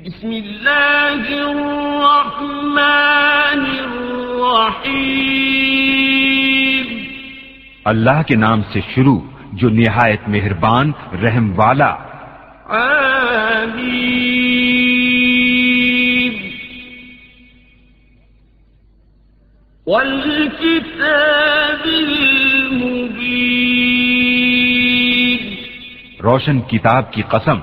بسم اللہ الرحمن الرحیم، اللہ کے نام سے شروع جو نہایت مہربان رحم والا۔ آمین۔ والکتاب المبین، روشن کتاب کی قسم۔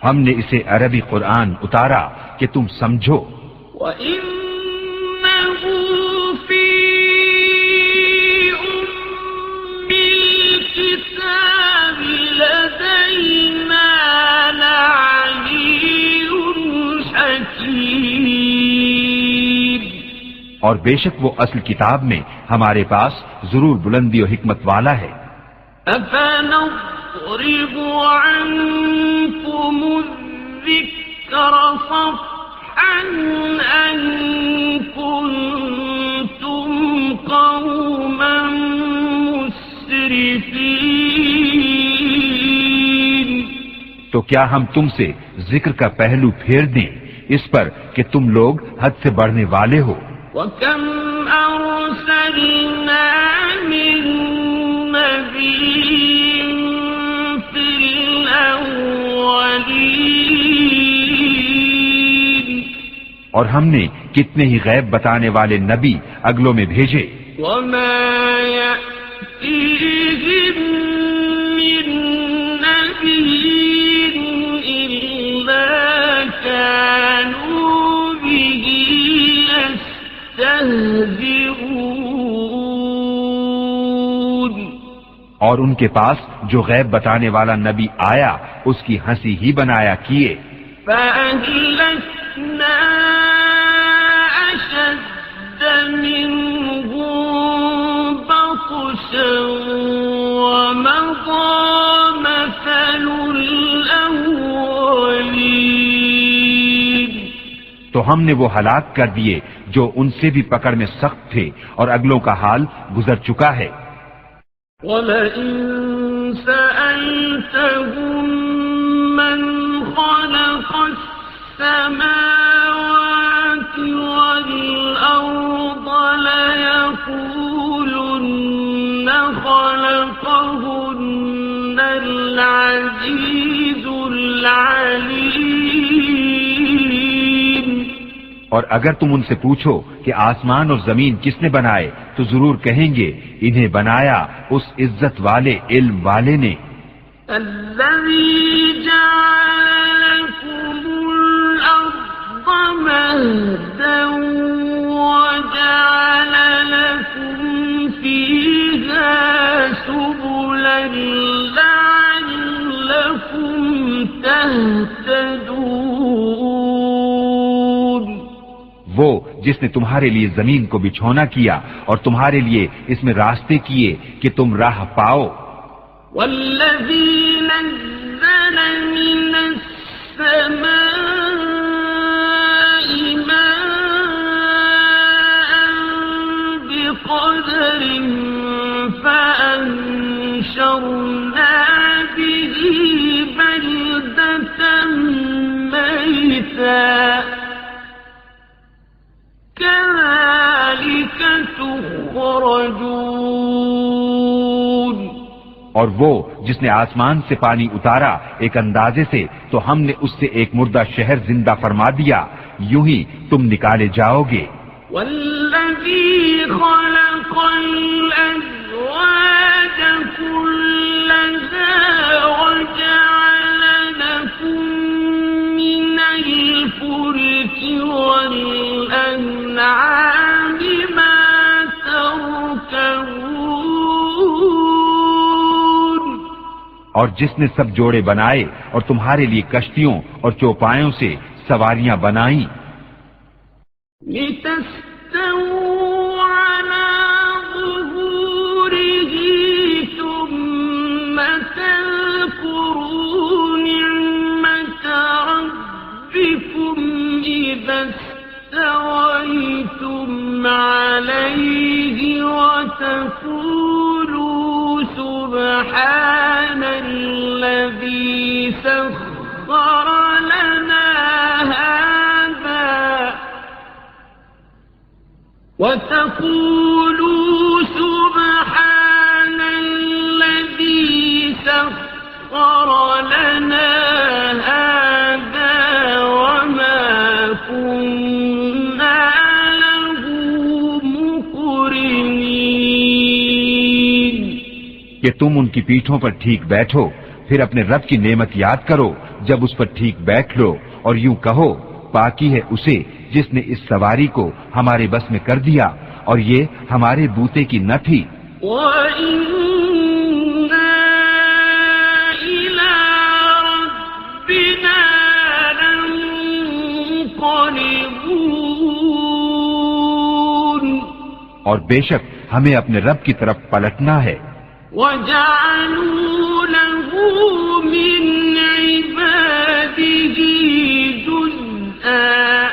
ہم نے اسے عربی قرآن اتارا کہ تم سمجھو۔ وَإِنَّهُ فِي أُمِّ الْكِتَابِ لَدَيْنَا لَعَلِيٌّ حَكِيمٌ، اور بے شک وہ اصل کتاب میں ہمارے پاس ضرور بلندی و حکمت والا ہے۔ أَفَنَضْرِبُ عَنكُمُ الذِّكْرَ صَفْحًا أَن كُنتُمْ قَوْمًا مُسْرِفِينَ، تو کیا ہم تم سے ذکر کا پہلو پھیر دیں اس پر کہ تم لوگ حد سے بڑھنے والے ہو؟ وَكَمْ أَرْسَلْنَا مِن نَّبِيٍّ فِي الْأَوَّلِينَ، اور ہم نے کتنے ہی غیب بتانے والے نبی اگلوں میں بھیجے۔ وَمَا يَأْتِيهِم مِّن نَّبِيٍّ إِلَّا كَانُوا بِهِ يَسْتَهْزِئُونَ، اور ان کے پاس جو غیب بتانے والا نبی آیا اس کی ہنسی ہی بنایا کیے۔ فَأَهْلَكْنَا أَشَدَّ مِنْهُم بَطْشًا وَمَضَىٰ مَثَلُ الْأَوَّلِينَ، تو ہم نے وہ ہلاک کر دیے جو ان سے بھی پکڑ میں سخت تھے، اور اگلوں کا حال گزر چکا ہے۔ وَلَئِن سَأَلْتَهُم مَّنْ خَلَقَ السَّمَاوَاتِ وَالْأَرْضَ لَيَقُولُنَّ خَلَقَهُنَّ الْعَزِيزُ الْعَلِيمُ، اور اگر تم ان سے پوچھو کہ آسمان اور زمین کس نے بنائے تو ضرور کہیں گے انہیں بنایا اس عزت والے علم والے نے۔ الذي جعل لكم الأرض مهدا وجعل لكم فيها سبلا لعلكم تهتدون، وہ جس نے تمہارے لیے زمین کو بچھونا کیا اور تمہارے لیے اس میں راستے کیے کہ تم راہ پاؤ۔ والذي نزل من السماء ماء بقدر فأنشرنا به بلدة ميتا كذلك تخرجون، اور وہ جس نے آسمان سے پانی اتارا ایک اندازے سے تو ہم نے اس سے ایک مردہ شہر زندہ فرما دیا، یوں ہی تم نکالے جاؤ گے۔ والذي خلق الأزواج كلها وجعل لكم من الفلك والأنعام ما تركبون، اور جس نے سب جوڑے بنائے اور تمہارے لیے کشتیوں اور چوپایوں سے سواریاں بنائیں، لتستووا على ظهوره ثم تذكروا نعمة عليه وتقولوا سبحان الذي سخر لنا هذا وما كنا له مقرنين. کہ تم ان کی پیٹھوں پر ٹھیک بیٹھو، پھر اپنے رب کی نعمت یاد کرو جب اس پر ٹھیک بیٹھ لو، اور یوں کہو پاکی ہے اسے جس نے اس سواری کو ہمارے بس میں کر دیا اور یہ ہمارے بوتے کی نہ تھی. وَإِنَّا إِلَىٰ رَبِّنَا لَمُنقَلِبُونَ. اور بے شک ہمیں اپنے رب کی طرف پلٹنا ہے. وَجَعَلُوا لَهُ مِنْ عِبَادِهِ جُزْءًا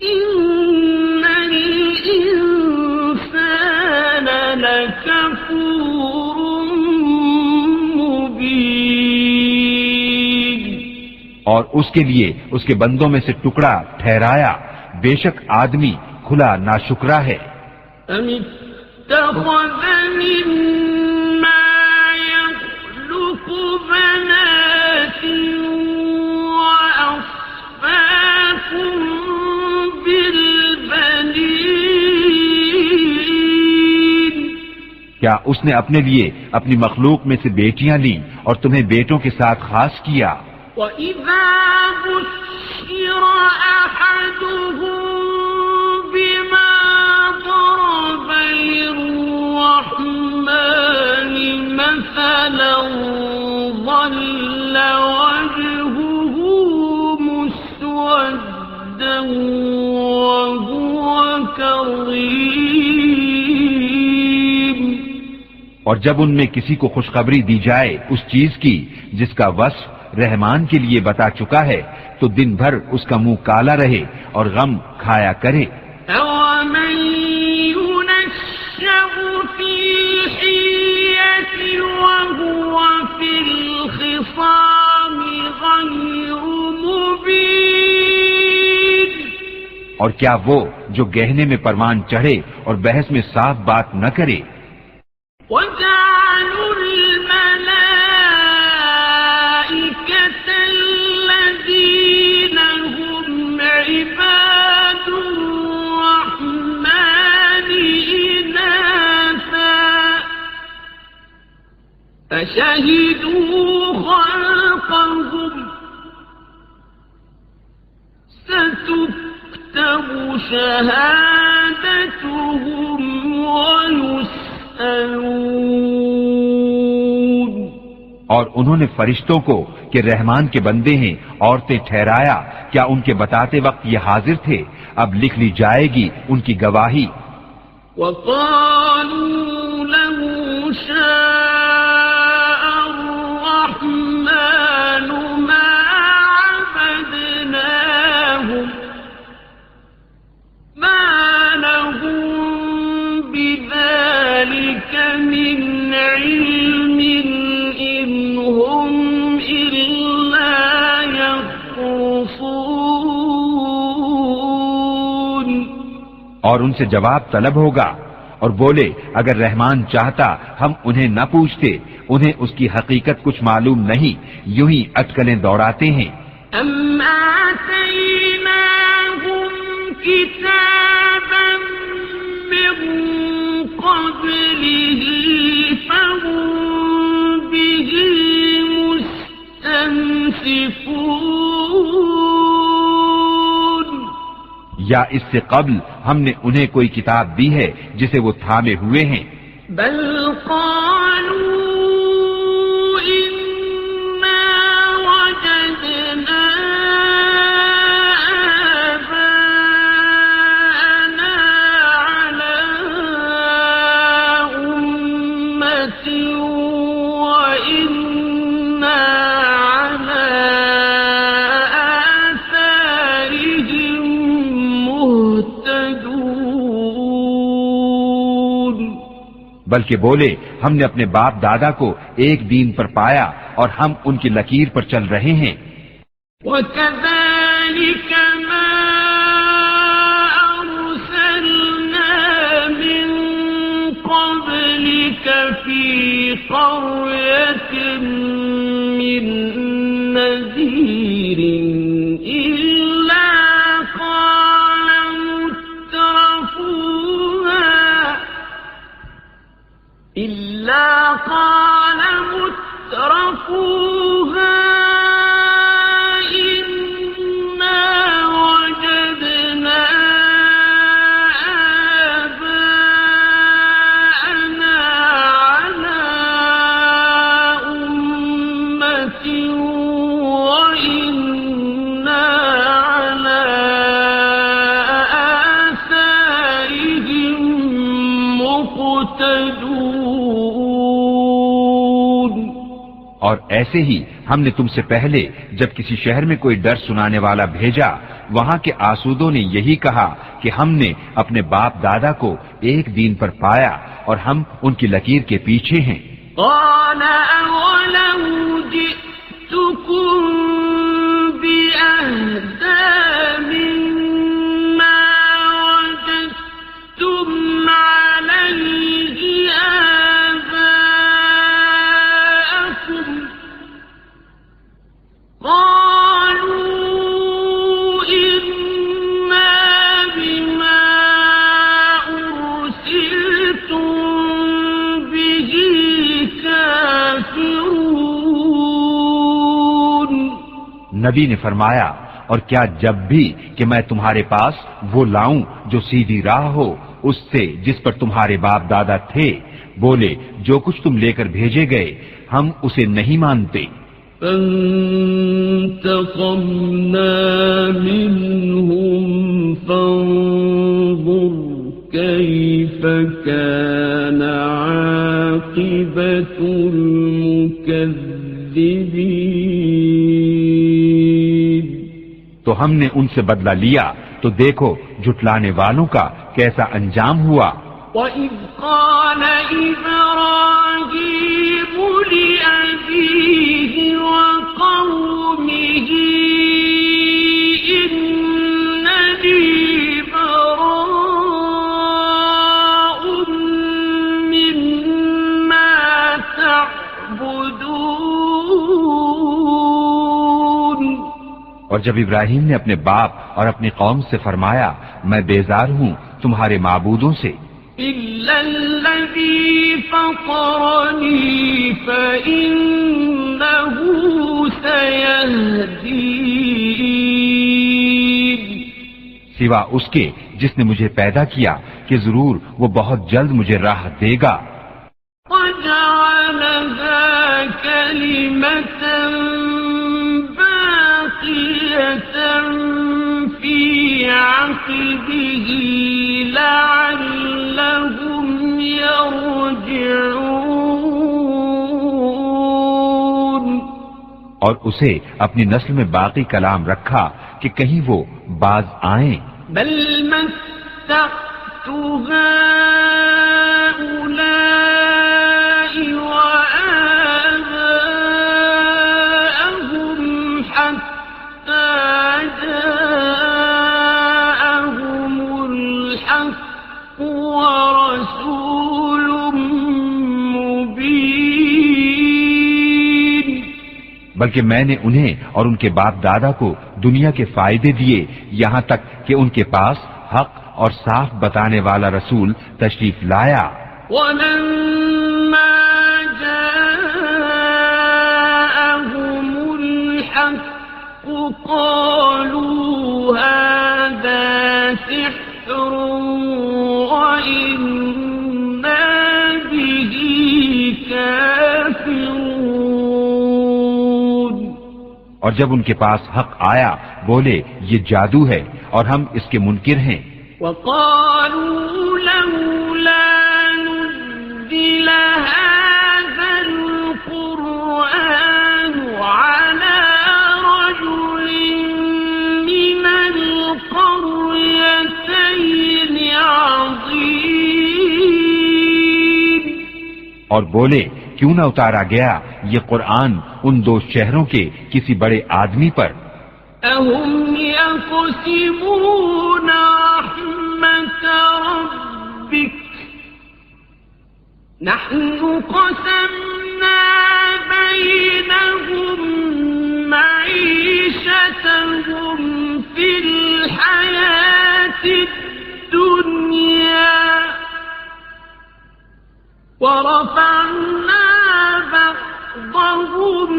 إِنَّ الْإِنسَانَ لَكَفُورٌ مُبِينٌ. اور اس کے لیے اس کے بندوں میں سے ٹکڑا ٹھہرایا، بے شک آدمی کھلا ناشکرا ہے. اتخذ مما يخلق بنات وأصفاكم بالبنين. کیا اس نے اپنے لیے اپنی مخلوق میں سے بیٹیاں لیں اور تمہیں بیٹوں کے ساتھ خاص کیا؟ وَإِذَا بُشِّرَ أَحَدُهُم بِمَا ضَرَبَ لِلرَّحْمَنِ مَثَلًا ظَلَّ وَجْهُهُ مُسْوَدًّا وَهُوَ كَظِيمٌ. اور جب ان میں کسی کو خوشخبری دی جائے اس چیز کی جس کا وصف رحمان کے لیے بتا چکا ہے تو دن بھر اس کا منہ کالا رہے اور غم کھایا کرے. أَوَمَن يُنَشَّأُ فِي الْحِلْيَةِ وَهُوَ فِي الْخِصَامِ غَيْرُ مُبِينٍ. اور کیا وہ جو گہنے میں پروان چڑھے اور بحث میں صاف بات نہ کرے؟ وَجَعَلُوا الْمَلَائِكَةَ الَّذِينَ هُمْ عِبَادُ الرَّحْمَنِ إِنَاثًا أَشَهِدُوا خَلْقَهُمْ سَتُكْتَبُ شَهَادَتُهُمْ وَيُسْأَلُونَ. اور انہوں نے فرشتوں کو کہ رحمان کے بندے ہیں عورتیں ٹھہرایا، کیا ان کے بتاتے وقت یہ حاضر تھے؟ اب لکھ لی جائے گی ان کی گواہی. وَقَالُوا لَوْ شَاءَ الرَّحْمَنُ مَا عَبَدْنَاهُمْ مَا لَهُم بِذَلِكَ مِنْ عِلْمٍ إِنْ هُمْ إِلَّا يَخْرُصُونَ. اور ان سے جواب طلب ہوگا اور بولے اگر رحمان چاہتا ہم انہیں نہ پوچھتے، انہیں اس کی حقیقت کچھ معلوم نہیں، یوں ہی اٹکلیں دوڑاتے ہیں. أَمْ آتَيْنَاهُمْ كِتَابًا مِّن قَبْلِهِ فَهُمْ بِهِ مُسْتَمْسِكُونَ. یا اس سے قبل ہم نے انہیں کوئی کتاب دی ہے جسے وہ تھامے ہوئے ہیں. بل قالوا إنا وجدنا آباءنا على أمة وإنا على آثارهم مهتدون. بلکہ بولے ہم نے اپنے باپ دادا کو ایک دین پر پایا اور ہم ان کی لکیر پر چل رہے ہیں۔ وَكَذَلِكَ مَا أَرْسَلْنَا مِن قَبْلِكَ فِي قَرْيَةٍ مِّن نَّذِيرٍ إِلَّا قَالَ مُتْرَفُوهَا إِنَّا وَجَدْنَا آبَاءَنَا عَلَىٰ أُمَّةٍ وَإِنَّا عَلَىٰ آثَارِهِم مُقْتَدُونَ۔ اور ایسے ہی ہم نے تم سے پہلے جب کسی شہر میں کوئی ڈر سنانے والا بھیجا، وہاں کے آسودوں نے یہی کہا کہ ہم نے اپنے باپ دادا کو ایک دین پر پایا اور ہم ان کی لکیر کے پیچھے ہیں۔ قَالَ أَوَلَوْ جِئْتُكُم بِأَهْدَىٰ مِمَّا وَجَدتُّمْ عَلَيْهِ آبَاءَكُمْ ۖ قَالُوا إِنَّا بِمَا أُرْسِلْتُم بِهِ كَافِرُونَ۔ نبی نے فرمایا اور کیا جب بھی کہ میں تمہارے پاس وہ لاؤں جو سیدھی راہ ہو اس سے جس پر تمہارے باپ دادا تھے، بولے جو کچھ تم لے کر بھیجے گئے ہم اسے نہیں مانتے۔ فانتقمنا منهم فانظر كيف كان عاقبة المكذبين۔ تو ہم نے ان سے بدلہ لیا تو دیکھو جھٹلانے والوں کا کیسا انجام ہوا۔ وَإِذْ قَالَ إِبْرَاهِيمُ لِأَبِيهِ وَقَوْمِهِ إِنَّنِي بَرَاءٌ مِّمَّا تَعْبُدُونَ۔ اور جب ابراہیم نے اپنے باپ اور اپنی قوم سے فرمایا میں بیزار ہوں تمہارے معبودوں سے، إِلَّا الَّذِي فَطَرَنِي فَإِنَّهُ سَيَهْدِينِ۔ سوا اس کے جس نے مجھے پیدا کیا کہ ضرور وہ بہت جلد مجھے راہ دے گا۔ وَجَعَلَهَا كَلِمَةً باقية في عقبه لعلهم يرجعون۔ اور اسے اپنی نسل میں باقی کلام رکھا کہ کہیں وہ باز آئیں۔ بل متعت هؤلاء وآباءهم حتى جاءهم الحق ورسول مبين۔ بلکہ میں نے انہیں اور ان کے باپ دادا کو دنیا کے فائدے دیے یہاں تک کہ ان کے پاس حق اور صاف بتانے والا رسول تشریف لایا۔ وَلَمَّا جَاءَهُمُ الْحَقُّ قَالُوا هَذَا سِحْرٌ وَإِنَّا بِهِ كَافِرُونَ۔ اور جب ان کے پاس حق آیا بولے یہ جادو ہے اور ہم اس کے منکر ہیں۔ وَقَالُوا لَوْلَا نُزِّلَ هَذَا الْقُرْآنُ عَلَىٰ رَجُلٍ مِّنَ الْقَرْيَتَيْنِ عَظِيمٍ۔ اور بولے کیوں نہ اتارا گیا یہ قرآن ان دو شہروں کے کسی بڑے آدمی پر؟ اَهُمْ يَقْسِمُونَ رَحْمَةَ رَبِّكَ نَحْنُ قَسَمْنَا بَيْنَهُمْ مَعِيشَتَهُمْ فِي الْحَيَاةِ الدُّنْيَا وَرَفَعْنَا بَعْضَهُمْ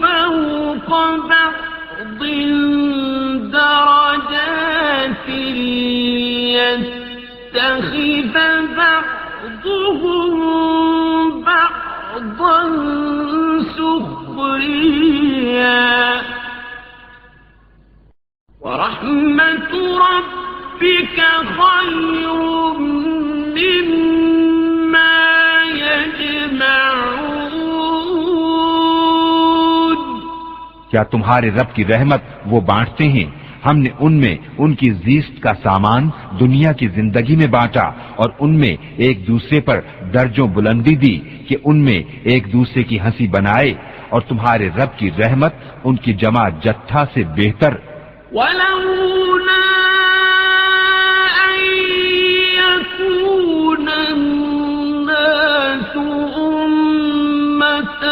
فَوْقَ بَعْضٍ دَرَجَاتٍ لِيَتَّخِذَ بَعْضُهُم بَعْضًا سُخْرِيًّا وَرَحْمَةُ رَبِّكَ خَيْرٌ مِّمَّا يَجْمَعُونَ۔ کیا تمہارے رب کی رحمت وہ بانٹتے ہیں؟ ہم نے ان میں ان کی زیست کا سامان دنیا کی زندگی میں بانٹا اور ان میں ایک دوسرے پر درجوں بلندی دی کہ ان میں ایک دوسرے کی ہنسی بنائے، اور تمہارے رب کی رحمت ان کی جمع جتھا سے بہتر۔ وَلَوْلَا أَن يَكُونَ النَّاسُ أُمَّةً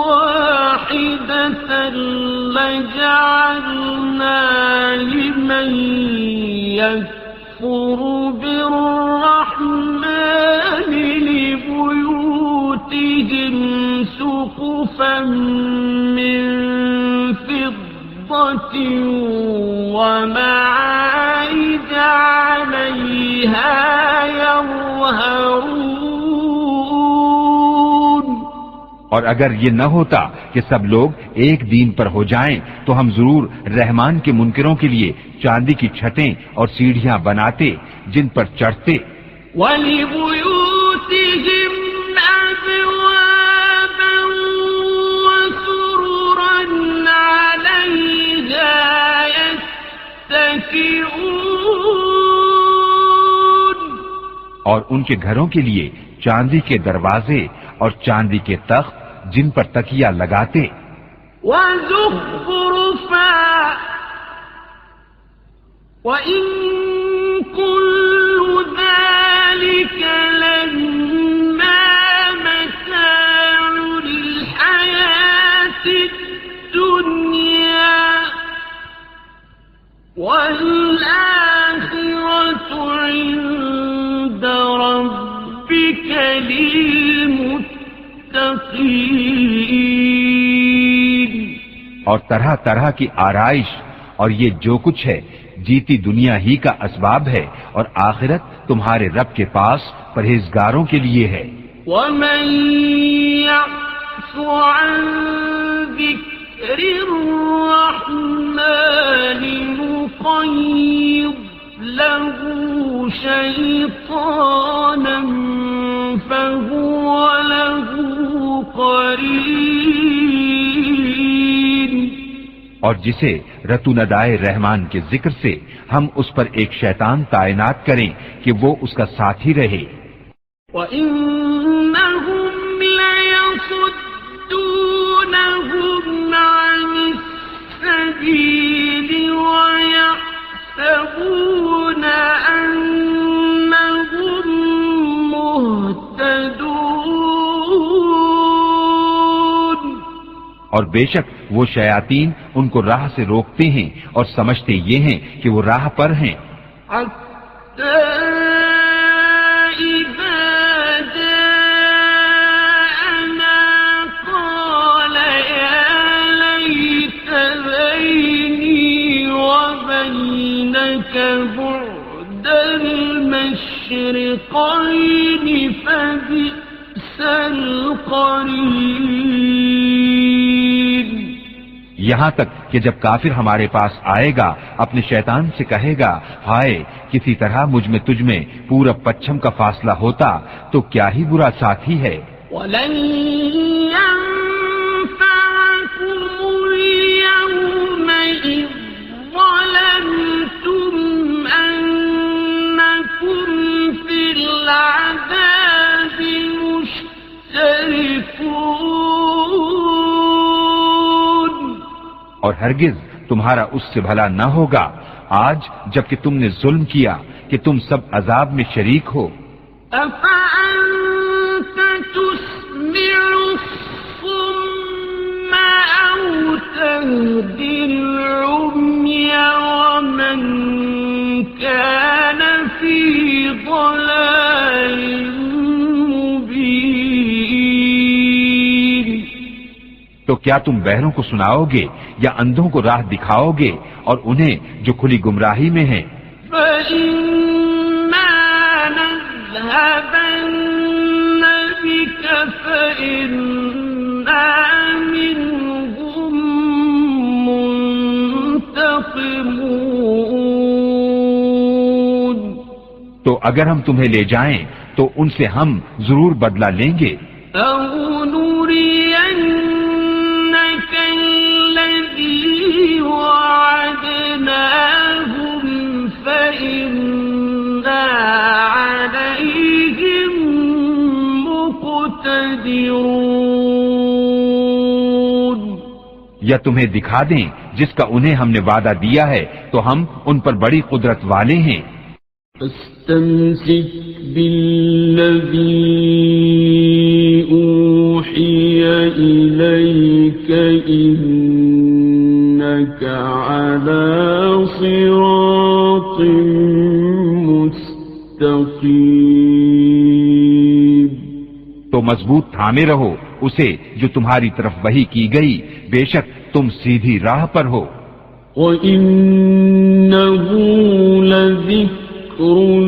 وَاحِدَةً لَجَعَلْنَا لِمَن يَكْفُرُ بِالرَّحْمَنِ لِبُيُوتِهِمْ سُقُفًا مِّن فِضَّةٍ وَمَعَارِجَ عَلَيْهَا يَظْهَرُونَ۔ اور اگر یہ نہ ہوتا کہ سب لوگ ایک دین پر ہو جائیں تو ہم ضرور رحمان کے منکروں کے لیے چاندی کی چھتیں اور سیڑھیاں بناتے جن پر چڑھتے۔ وَلِبُيُوتِهِمْ أَبْوَابًا وَسُرُرًا عَلَيْهَا يَتَّكِئُونَ۔ اور ان کے گھروں کے لیے چاندی کے دروازے اور چاندی کے تخت جن پر تکیہ لگاتے۔ وَزُخْرُفًا وَإِن كُلُّ ذَلِكَ لَمَّا مَتَاعُ الْحَيَاةِ الدُّنْيَا وَالْآخِرَةُ عِندَ رَبِّكَ لِلْمُتَّقِينَ۔ اور طرح طرح کی آرائش اور یہ جو کچھ ہے جیتی دنیا ہی کا اسباب ہے، اور آخرت تمہارے رب کے پاس پرہیزگاروں کے لیے ہے۔ وَمَن يَعْشُ عَن ذِكْرِ الرَّحْمَنِ نُقَيِّضْ لَهُ شَيْطَانًا فَهُوَ لَهُ قَرِينٌ۔ اور جسے رتو ندائے رحمان کے ذکر سے ہم اس پر ایک شیطان تعینات کریں کہ وہ اس کا ساتھی رہے۔ وَإِنَّهُمْ لَيَصُدُّونَهُمْ عَنِ السَّبِيلِ وَيَحْسَبُونَ أَنَّهُمْ مُهْتَدُونَ۔ اور بے شک وہ شیاطین ان کو راہ سے روکتے ہیں اور سمجھتے یہ ہیں کہ وہ راہ پر ہیں۔ حَتَّى إِذَا جَاءَنَا قَالَ يَا لَيْتَ بَيْنِي وَبَيْنَكَ بُعْدَ الْمَشْرِقَيْنِ فَبِئْسَ الْقَرِينُ۔ یہاں تک کہ جب کافر ہمارے پاس آئے گا اپنے شیطان سے کہے گا، ہائے کسی طرح مجھ میں تجھ میں پورب پچھم کا فاصلہ ہوتا تو کیا ہی برا ساتھی ہے۔ وَلَن يَنفَعَكُمُ الْيَوْمَ إِذ ظَّلَمْتُمْ أَنَّكُمْ فِي الْعَذَابِ مُشْتَرِكُونَ۔ اور ہرگز تمہارا اس سے بھلا نہ ہوگا آج جبکہ تم نے ظلم کیا کہ تم سب عذاب میں شریک ہو۔ أفأنت تسمع الصم أو تهدي العمي ومن كان في ضلال مبين۔ تو کیا تم بہروں کو سناؤ گے یا اندھوں کو راہ دکھاؤ گے اور انہیں جو کھلی گمراہی میں ہیں؟ فَإِمَّا نَذْهَبَنَّ بِكَ فَإِنَّا مِنْهُمْ مُنْتَقِمُونَ۔ تو اگر ہم تمہیں لے جائیں تو ان سے ہم ضرور بدلہ لیں گے۔ أَوْ نُرِيَنَّكَ الَّذِي وَعَدْنَاهُمْ فَإِنَّا عَلَيْهِمْ مُقْتَدِرُونَ۔ یا تمہیں دکھا دیں جس کا انہیں ہم نے وعدہ دیا ہے تو ہم ان پر بڑی قدرت والے ہیں۔ فاستمسك بالذي أوحي إليك إنك على صراط مستقيم۔ تو مضبوط تھامے رہو اسے جو تمہاری طرف وحی کی گئی، بے شک تم سیدھی راہ پر ہو۔ وَإِنَّهُ لَذِكْرٌ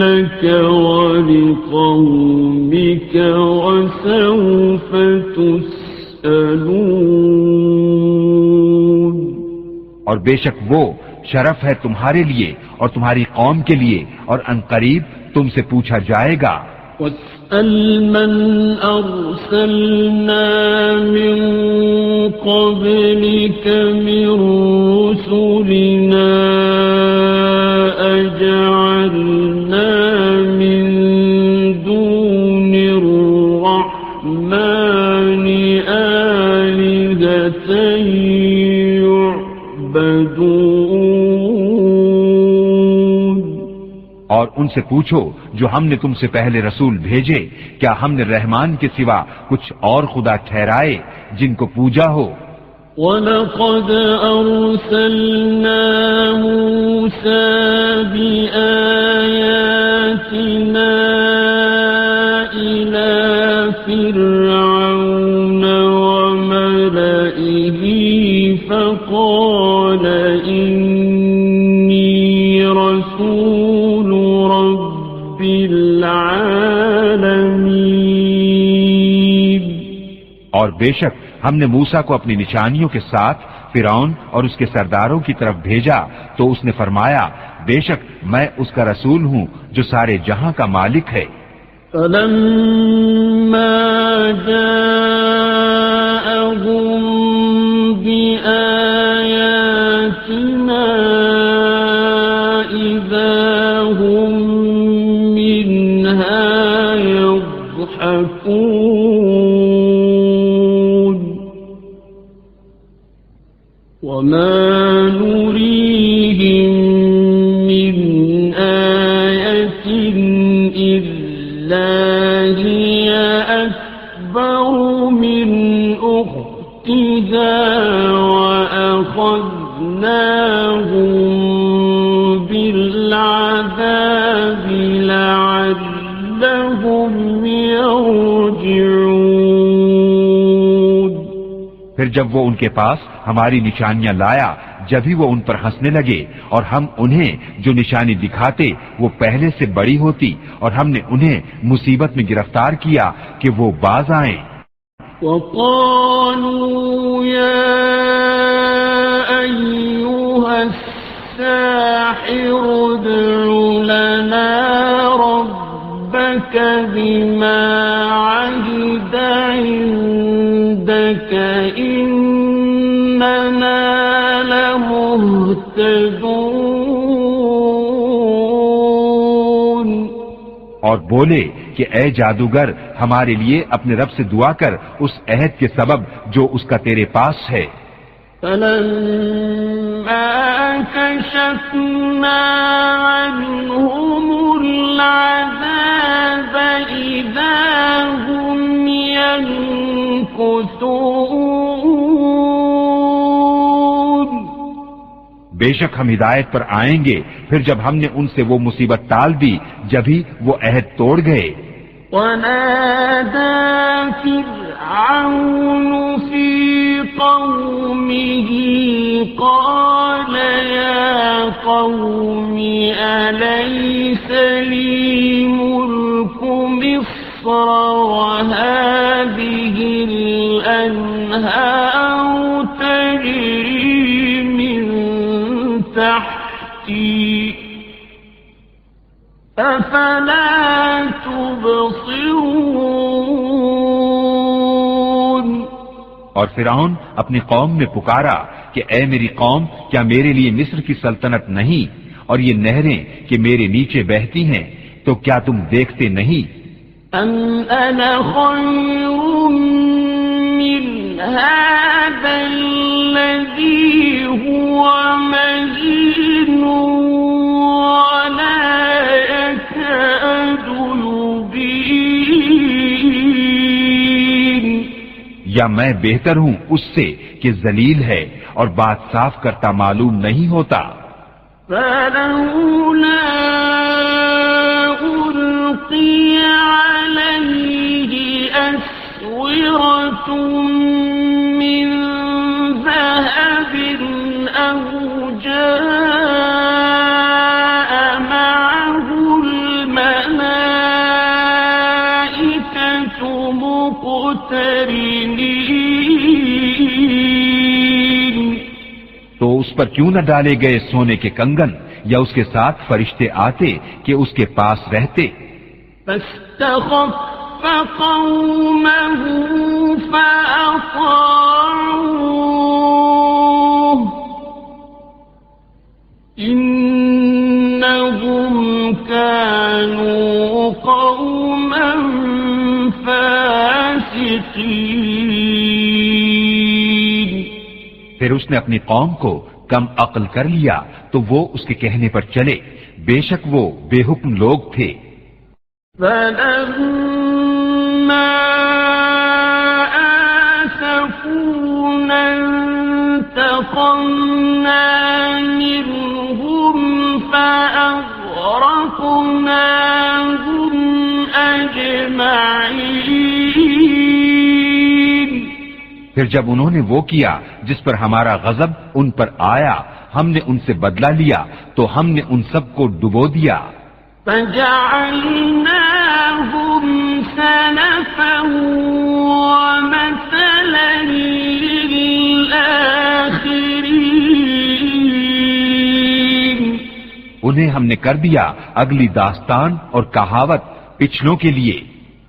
لَكَ وَلِقَوْمِكَ وَسَوْفَ تُسْأَلُونَ۔ اور بے شک وہ شرف ہے تمہارے لیے اور تمہاری قوم کے لیے، اور عنقریب تم سے پوچھا جائے گا۔ وَاسْأَلْ مَنْ أَرْسَلْنَا مِنْ قَبْلِكَ مِنْ رُسُلِنَا أَجَعَلْنَا مِنْ دُونِ الرَّحْمَنِ آلِهَةً يُعْبَدُونَ۔ اور ان سے پوچھو جو ہم نے تم سے پہلے رسول بھیجے، کیا ہم نے رحمان کے سوا کچھ اور خدا ٹھہرائے جن کو پوجا ہو؟ وَلَقَدْ أَرْسَلْنَا مُوسَى بِآيَاتِنَا إِلَى فِرْعَوْنَ وَمَلَئِهِ فَقَالَ إِنِّي رَسُولُ رَبِّ الْعَالَمِينَ۔ اور بے شک ہم نے موسیٰ کو اپنی نشانیوں کے ساتھ فرعون اور اس کے سرداروں کی طرف بھیجا تو اس نے فرمایا بے شک میں اس کا رسول ہوں جو سارے جہاں کا مالک ہے۔ فَلَمَّا جَاءَهُم بِآيَاتِنَا إِذَا هُم مِّنْهَا يَضْحَكُونَ وَمَا نُرِيهِم مِّنْ آيَةٍ إِلَّا هِيَ أَكْبَرُ مِنْ أُخْتِهَا وَأَخَذْنَاهُم بِالْعَذَابِ لَعَلَّهُمْ يَرْجِعُونَ۔ پھر جب وہ ان کے پاس ہماری نشانیاں لایا جبھی وہ ان پر ہنسنے لگے، اور ہم انہیں جو نشانی دکھاتے وہ پہلے سے بڑی ہوتی، اور ہم نے انہیں مصیبت میں گرفتار کیا کہ وہ باز آئیں۔ وَقَالُوا يَا أَيُّهَا السَّاحِرُ ادْعُ لَنَا رَبَّكَ بِمَا عَهِدَ عِندَكَ إِنَّنَا لَمُهْتَدُونَ۔ اور بولے کہ اے جادوگر ہمارے لیے اپنے رب سے دعا کر اس عہد کے سبب جو اس کا تیرے پاس ہے۔ فلما كشفنا عنهم العذاب إذا هم ينكثون. بے شک ہم ہدایت پر آئیں گے پھر جب ہم نے ان سے وہ مصیبت ٹال دی جبھی وہ عہد توڑ گئے. ونادى فرعون في قومه قال يا قوم أليس لي ملك مصر وهذه الأنهار تجري من تحتي أفلا تبصرون. اور فرعون اپنی قوم نے پکارا کہ اے میری قوم کیا میرے لیے مصر کی سلطنت نہیں اور یہ نہریں کہ میرے نیچے بہتی ہیں تو کیا تم دیکھتے نہیں؟ أم أنا خير من هذا الذي هو مهين ولا يكاد يبين. یا میں بہتر ہوں اس سے کہ ذلیل ہے اور بات صاف کرتا معلوم نہیں ہوتا. فلولا ألقي عليه أسورة من ذهب أو جاء معه الملائكة مقترنين. تو اس پر کیوں نہ ڈالے گئے سونے کے کنگن یا اس کے ساتھ فرشتے آتے کہ اس کے پاس رہتے. فاستخف قومه فأطاعوه إنهم كانوا قوما فاسقين. پھر اس نے اپنی قوم کو کم عقل کر لیا تو وہ اس کے کہنے پر چلے، بے شک وہ بے حکم لوگ تھے. فلما آسفونا انتقمنا منهم فأغرقناهم أجمعين. پھر جب انہوں نے وہ کیا جس پر ہمارا غضب ان پر آیا ہم نے ان سے بدلہ لیا تو ہم نے ان سب کو ڈبو دیا. فجعلناهم سلفا ومثلا للآخرين. انہیں ہم نے کر دیا اگلی داستان اور کہاوت پچھلوں کے لیے.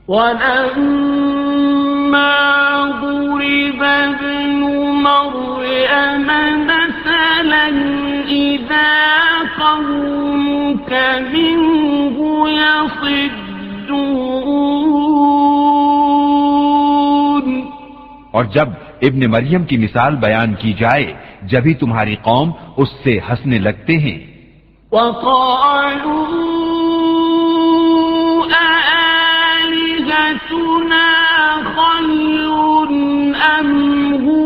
ولما ضرب ابن مريم مثلا إذا قومك منه يصدون. اور جب ابن مریم کی مثال بیان کی جائے جبھی تمہاری قوم اس سے ہنسنے لگتے ہیں. وقالوا أآلهتنا خير أم هو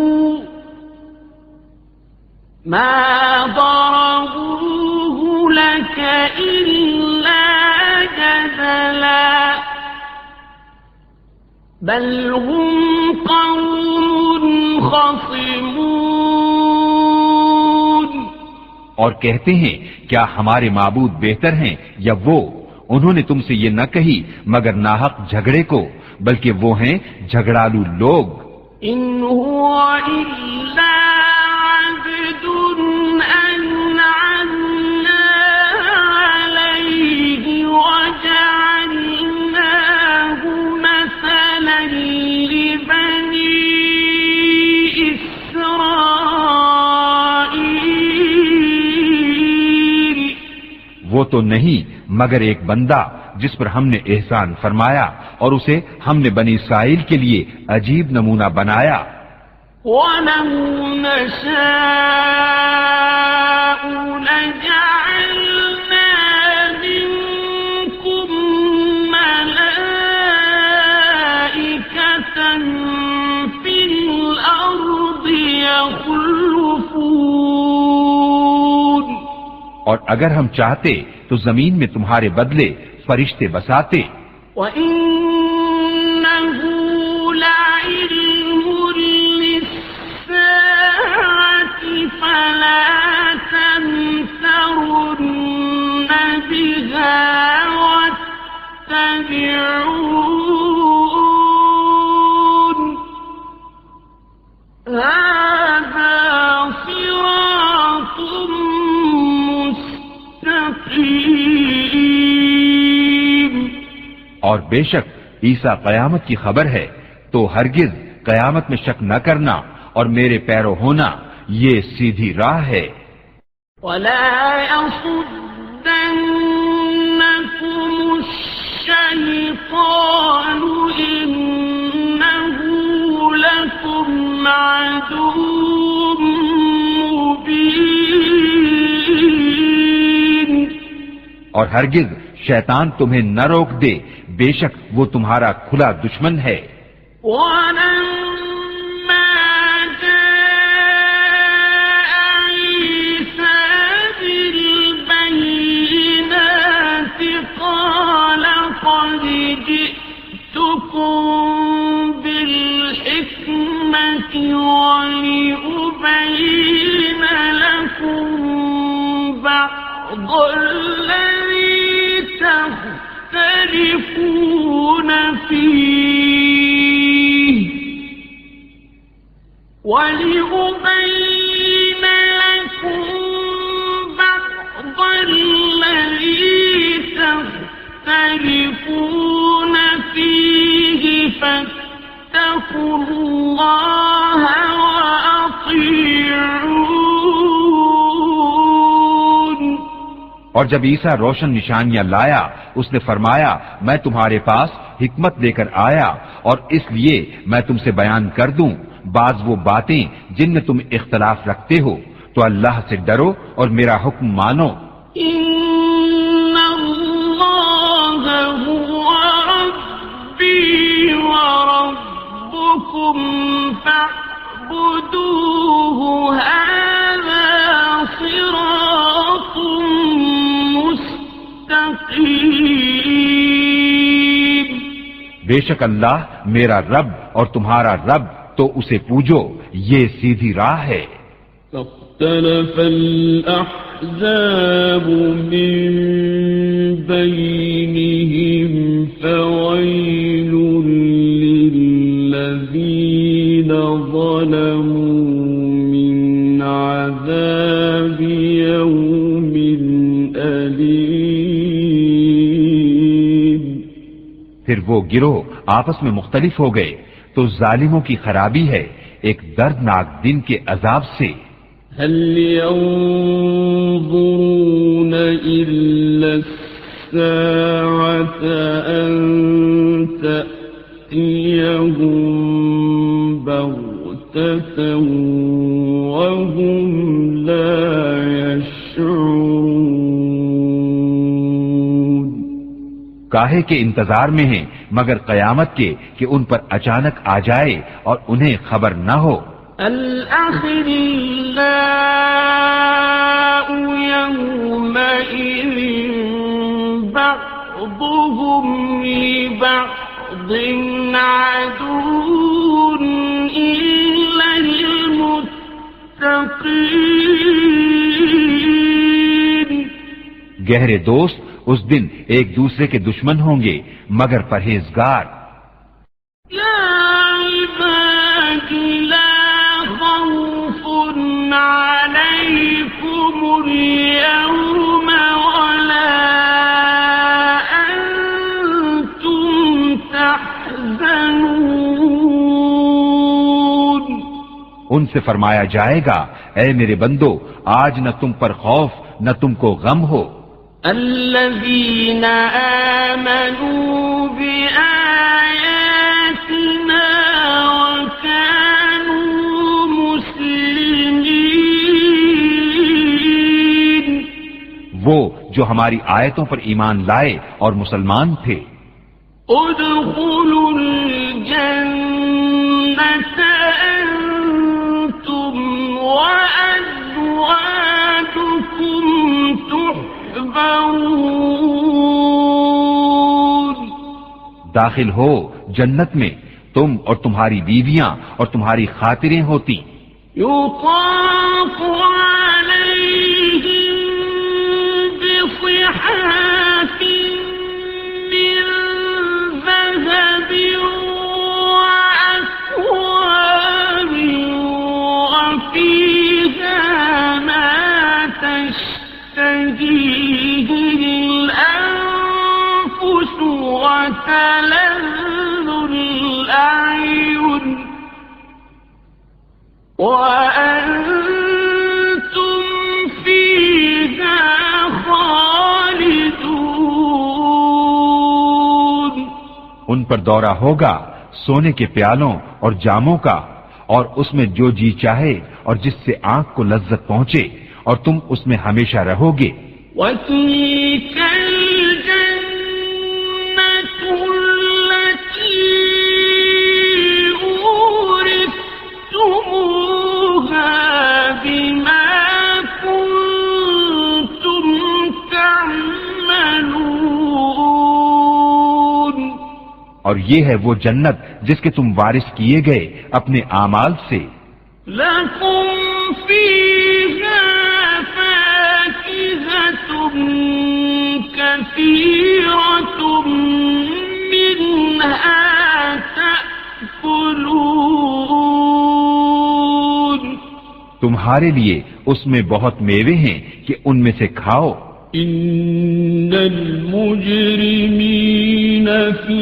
ما ضربوه لك إلا جدلا بل هم قوم خصمون. اور کہتے ہیں کیا ہمارے معبود بہتر ہیں یا وہ؟ انہوں نے تم سے یہ نہ کہی مگر ناحق جھگڑے کو، بلکہ وہ ہیں جھگڑالو لوگ. إن هو إلا عبد أنعمنا عليه وجعلناه مثلا لبني إسرائيل. وہ تو نہیں مگر ایک بندہ جس پر ہم نے احسان فرمایا اور اسے ہم نے بنی اسرائیل کے لیے عجیب نمونہ بنایا. وَلَوْ نَشَاءُ لَجَعَلْنَا مِنكُم مَّلَائِكَةً فِي الْأَرْضِ يَخْلُفُونَ اور اگر ہم چاہتے تو زمین میں تمہارے بدلے فرشتے بساتے. وَإِنَّهُ لَعِلْمٌ لِّلسَّاعَةِ فَلَا تَمْتَرُنَّ بِهَا وَاتَّبِعُونِ هَٰذَا صِرَاطٌ مُّسْتَقِيمٌ. اور بے شک عیسیٰ قیامت کی خبر ہے تو ہرگز قیامت میں شک نہ کرنا اور میرے پیرو ہونا یہ سیدھی راہ ہے. وَلَا يَصُدَّنَّكُمُ الشَّيْطَانُ إِنَّهُ لَكُمْ عَدُوٌّ مُّبِينٌ. اور ہرگز شیطان تمہیں نہ روک دے، بے شک وہ تمہارا کھلا دشمن ہے. وَلَمَّا جَاءَ عِيسَىٰ بِالْبَيِّنَاتِ قَالَ قَدْ جِئْتُكُم بِالْحِكْمَةِ وَلِأُبَيِّنَ لَكُم بَعْضَ الَّذِي تَخْتَلِفُونَ فِيهِ وَلِأُبَيِّنَ لَكُم بَعْضَ الَّذِي تَخْتَلِفُونَ فِيهِ فَاتَّقُوا اللَّهَ وَأَطِيعُونِ. اور جب عیسیٰ روشن نشانیاں لایا اس نے فرمایا میں تمہارے پاس حکمت لے کر آیا اور اس لیے میں تم سے بیان کر دوں بعض وہ باتیں جن میں تم اختلاف رکھتے ہو تو اللہ سے ڈرو اور میرا حکم مانو. إِنَّ اللَّهَ هُوَ رَبِّي وَرَبُّكُمْ فَاعْبُدُوهُ هَٰذَا صِرَاطٌ مُّسْتَقِيمٌ. بے شک اللہ میرا رب اور تمہارا رب تو اسے پوجو یہ سیدھی راہ ہے. فاختلف الأحزاب من بينهم فويل للذين ظلموا من عذاب يوم أليم. پھر وہ گروہ آپس میں مختلف ہو گئے تو ظالموں کی خرابی ہے ایک دردناک دن کے عذاب سے. هل ينظرون إلا الساعة أن تأتيهم بغتة وهم لا يشعرون. کاہے کے انتظار میں ہیں مگر قیامت کے کہ ان پر اچانک آ جائے اور انہیں خبر نہ ہو. الأخلاء يومئذ بعضهم لبعض عدو إلا المتقين. گہرے دوست اس دن ایک دوسرے کے دشمن ہوں گے مگر پرہیزگار. عليكم اليوم ولا أنتم تحزنون. ان سے فرمایا جائے گا اے میرے بندو آج نہ تم پر خوف نہ تم کو غم ہو. الذين آمنوا بآياتنا وكانوا جو ہماری آیتوں پر ایمان لائے اور مسلمان تھے. ادخلوا الجنة أنتم وأزواجكم تحبرون. داخل ہو جنت میں تم اور تمہاری بیویاں اور تمہاری خاطریں ہوتی. يطاف عليهم بصحاف من ذهب وأكواب وفيها ما تشتهيه الأنفس وتلذ الأعين وأنتم فيها خالدون. ان پر دورہ ہوگا سونے کے پیالوں اور جاموں کا، اور اس میں جو جی چاہے اور جس سے آنکھ کو لذت پہنچے، اور تم اس میں ہمیشہ رہو گے. وَتِلْكَ الْجَنَّةُ الَّتِي أُورِثْتُمُوهَا بِمَا كُنتُمْ تَعْمَلُونَ. اور یہ ہے وہ جنت جس کے تم وارث کیے گئے اپنے اعمال سے. لَكُمْ فِيهَا فَاكِهَةٌ كَثِيرَةٌ مِّنْهَا تَأْكُلُونَ. تمہارے لیے اس میں بہت میوے ہیں کہ ان میں سے کھاؤ. إِنَّ الْمُجْرِمِينَ فِي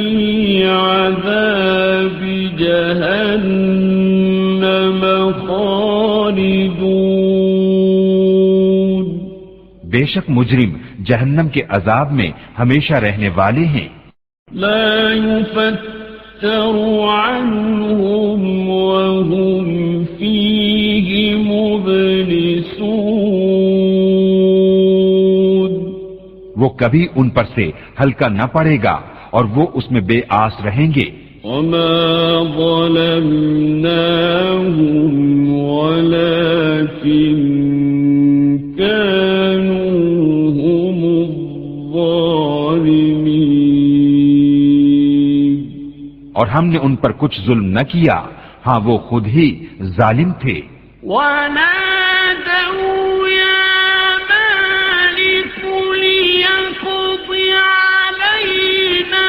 عَذَابِ جَهَنَّمَ خَالِدُونَ. بے شک مجرم جہنم کے عذاب میں ہمیشہ رہنے والے ہیں. لا يفتر عنهم وهم فيه مبلسون. وہ کبھی ان پر سے ہلکا نہ پڑے گا اور وہ اس میں بے آس رہیں گے. وما ظلمناهم ولكن كانوا هم الظالمين. اور ہم نے ان پر کچھ ظلم نہ کیا، ہاں وہ خود ہی ظالم تھے. ونادوا يا مالك ليقض علينا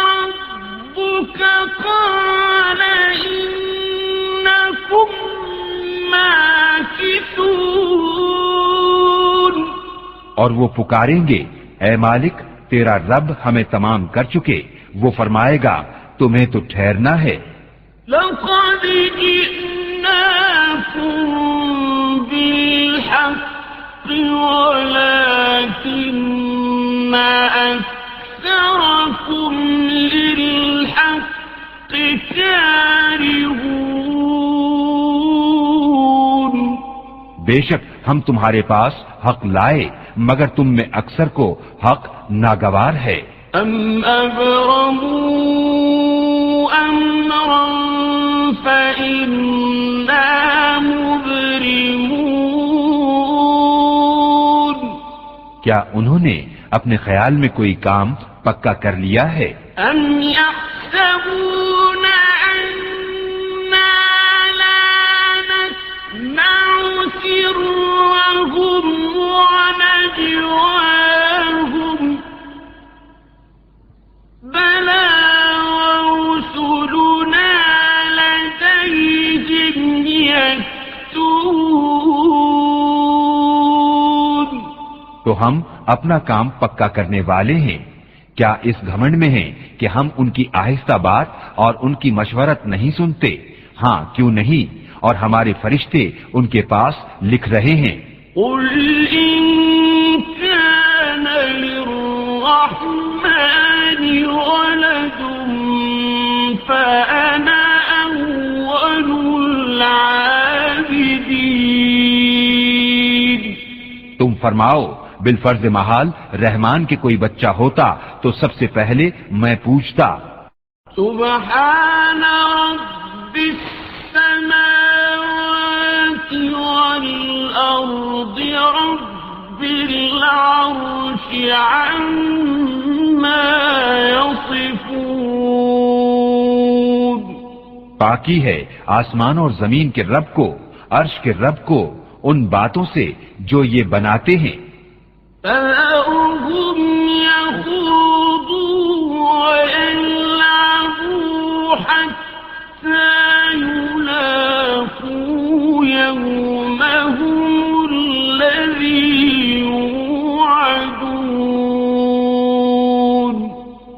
ربك قال إنكم ماكثون. اور وہ پکاریں گے اے مالک تیرا رب ہمیں تمام کر چکے. وہ فرمائے گا تمہیں تو ٹھہرنا ہے. لقد جئناكم بالحق ولكن أكثركم للحق كارهون. بے شک ہم تمہارے پاس حق لائے مگر تم میں اکثر کو حق ناگوار ہے. أم أبرموا أمرا فإنا مبرمون. کیا انہوں نے اپنے خیال میں کوئی کام پکا کر لیا ہے؟ أم يحسبون أنا لا نسمع سرهم ونجواهم بلى ورسلنا لديهم يكتبون. تو ہم اپنا کام پکا کرنے والے ہیں. کیا اس گھمنڈ میں ہیں کہ ہم ان کی آہستہ بات اور ان کی مشورت نہیں سنتے؟ ہاں کیوں نہیں، اور ہمارے فرشتے ان کے پاس لکھ رہے ہیں. قل إن كان للرحمن ولد فأنا أول العابدين. تم فرماؤ بالفرض محال رحمان کے کوئی بچہ ہوتا تو سب سے پہلے میں پوچھتا۔ سبحان رب السماوات والأرض رب العرش عما يصفون۔ پاکی ہے آسمان اور زمین کے رب کو، عرش کے رب کو، ان باتوں سے جو یہ بناتے ہیں۔ فَذَرْهُمْ يَخُوضُوا وَيَلْعَبُوا حَتَّى يُلَاقُوا يَوْمَهُمُ الَّذِي يُوعَدُونَ۔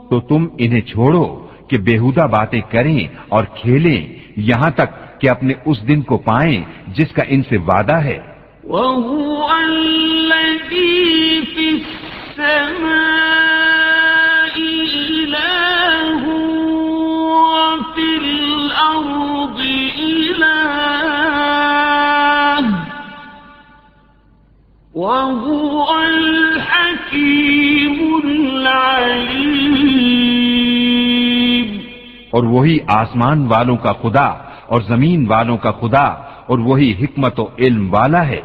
تو تم انہیں چھوڑو کہ بیہودہ باتیں کریں اور کھیلیں یہاں تک کہ اپنے اس دن کو پائیں جس کا ان سے وعدہ ہے۔ وَهُوَ الَّذِي فِي السَّمَاءِ إِلَٰهٌ وَفِي الْأَرْضِ إِلَٰهٌ وَهُوَ الْحَكِيمُ الْعَلِيمُ۔ اور وہی آسمان والوں کا خدا اور زمین والوں کا خدا اور وہی حکمت و علم والا ہے۔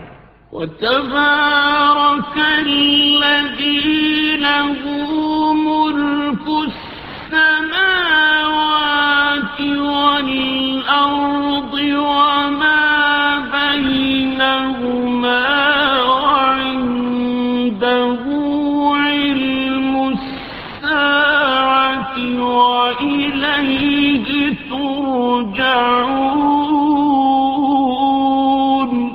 وَتَبَارَكَ الَّذِي لَهُ مُلْكُ السَّمَاوَاتِ وَالْأَرْضِ وَمَا بَيْنَهُمَا وَعِندَهُ عِلْمُ السَّاعَةِ وَإِلَيْهِ تُرْجَعُونَ۔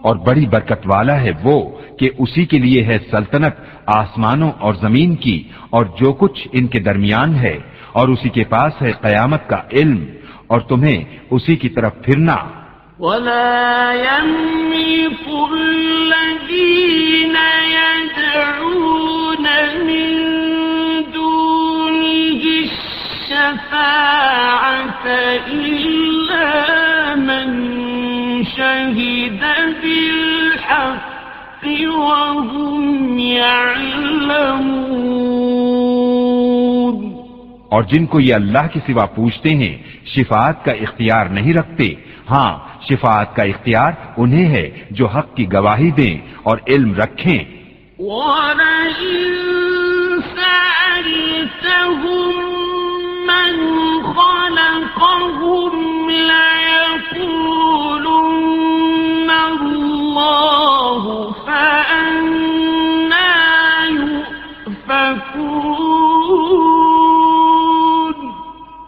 اور بڑی برکت والا ہے وہ کہ اسی کے لیے ہے سلطنت آسمانوں اور زمین کی اور جو کچھ ان کے درمیان ہے، اور اسی کے پاس ہے قیامت کا علم اور تمہیں اسی کی طرف پھرنا۔ وَلَا يَمْلِكُ الَّذِينَ يَدْعُونَ مِن دُونِهِ الشَّفَاعَةَ إِلَّا مَن شَهِدَ بِالْحَقِّ وَهُمْ يَعْلَمُونَ۔ اور جن کو یہ اللہ کے سوا پوچھتے ہیں شفاعت کا اختیار نہیں رکھتے، ہاں شفاعت کا اختیار انہیں ہے جو حق کی گواہی دیں اور علم رکھیں۔ وَلَئِن سَأَلْتَهُم مَّنْ خَلَقَهُمْ لَيَقُولُنَّ اللَّهُ فَأَنَّىٰ يُؤْفَكُونَ۔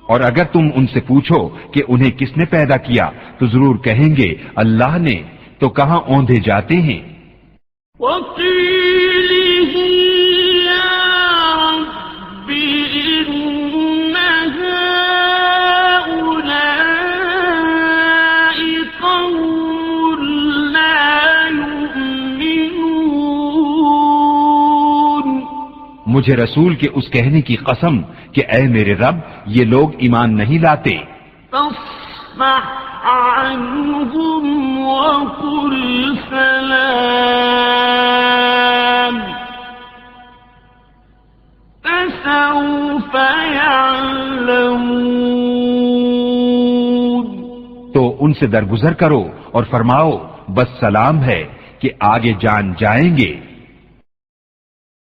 اور اگر تم ان سے پوچھو کہ انہیں کس نے پیدا کیا تو ضرور کہیں گے اللہ نے، تو کہاں اوندھے جاتے ہیں۔ وَقِيلِهِ يَا رَبِّ إِنَّ هَٰؤُلَاءِ قَوْمٌ لَّا يُؤْمِنُونَ۔ مجھے رسول کے اس کہنے کی قسم کہ اے میرے رب یہ لوگ ایمان نہیں لاتے۔ فاصفح عنهم وقل سلام فسوف يعلمون۔ تو ان سے درگزر کرو اور فرماؤ بس سلام ہے کہ آگے جان جائیں گے۔